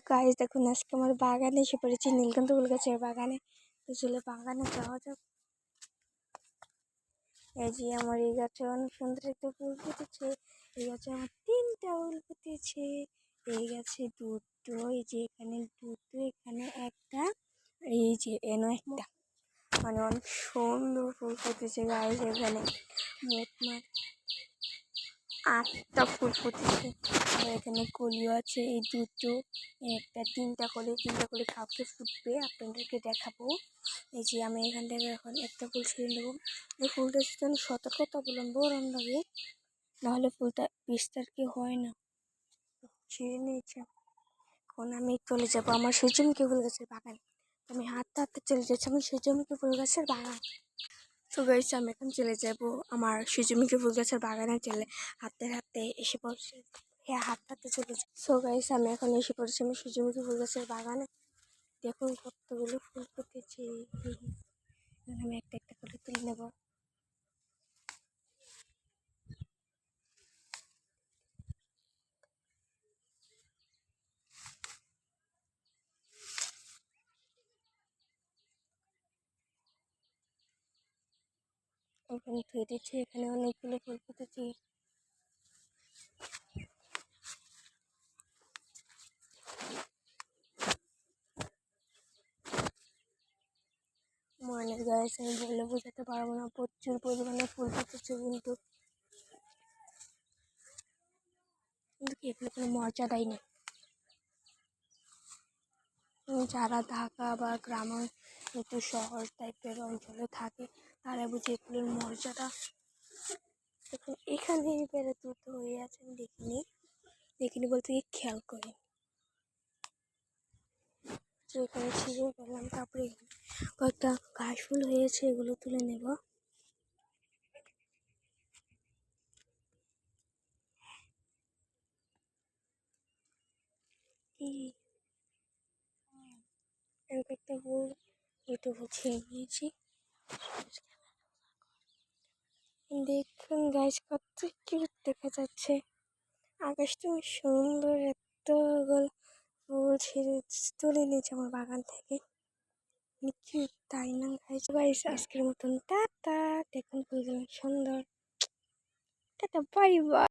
Guys দেখুন আজকে আমার বাগানে এসে পড়েছি, নীলকণ্ঠ ফুল গাছের বাগানে। তো চলে বাগানে যাওয়া যাক। এই যে আমার এই গাছে অনেক সুন্দর একটা ফুল ফুটেছে। এই গাছে আমার 3টা ফুল ফুটেছে। এই গাছে দুটো, এই যে এখানে দুটো, এখানে একটা, এই যে এনো একটা। মানে অনেক সুন্দর ফুল ফুটেছে গাইস। এখানে মোট 8টা ফুল ফুটেছে। আর এখানে কলিও আছে, এই দুটো, একটা, 3টা কলি, 3টা কলি কাউকে ফুটবে আপনাদেরকে দেখাবো। এই যে আমি এখান থেকে এখন একটা ফুল ছিঁড়ে নেবো। এই ফুলটা যেন সতর্কতা অবলম্বন ওরম লাগে, নাহলে ফুলটা বিস্তার কি হয় না। ছিঁড়ে নিয়েছে। এখন আমি চলে যাবো আমার সূর্যমুখী ফুল গাছের বাগান। আমি হাঁটতে হাঁটতে চলে যাচ্ছি আমার সূর্যমুখী ফুল গাছের বাগান। তো গাইস আমি এখন চলে যাব আমার সূর্যমুখী ফুল গাছের বাগানে। চলে হাঁটতে হাঁটতে এসে পড়ছি। হ্যাঁ, হাঁটতে হাঁটতে চলে যাই। সো গাইস আমি এখন এসে পড়েছি আমার সূর্যমুখী ফুল গাছের বাগানে। দেখুন কতগুলো ফুল ফুটেছে। আমি একটা একটা করে তুলে নেব। এখানে ধুয়ে দিচ্ছি, এখানে অনেকগুলো ফুল ফুটেছে। মানে গাইস আমি বলে বোঝাতে পারবো না, প্রচুর পরিমাণে ফুল ফুটেছে। কিন্তু এগুলো কোনো মর্যাদাই নেই। যারা ঢাকা বা গ্রামে একটু শহর টাইপের অঞ্চলে থাকে তারা বুঝে এগুলোর মর্যাদা। দেখুন এখানে বেড়ে দুটো হয়ে আছে, আমি দেখিনি বলতে খেয়াল করি। তো এখানে ছিঁড়ে গেলাম, তারপরে কয়েকটা ঘাস ফুল হয়েছে, এগুলো তুলে নেব। একটা ফুল দুটো ছিঁড়ে নিয়েছি। দেখুন গাছ কত কিউট দেখা যাচ্ছে। আকাশটা সুন্দর, এত ফুল ছিঁড়ে তুলে নিয়েছে আমার বাগান থেকে। কিউট তাই না গাইস? আজকের মতন টাটা। দেখুন ফুলগুলো সুন্দর। Tata, bye bye.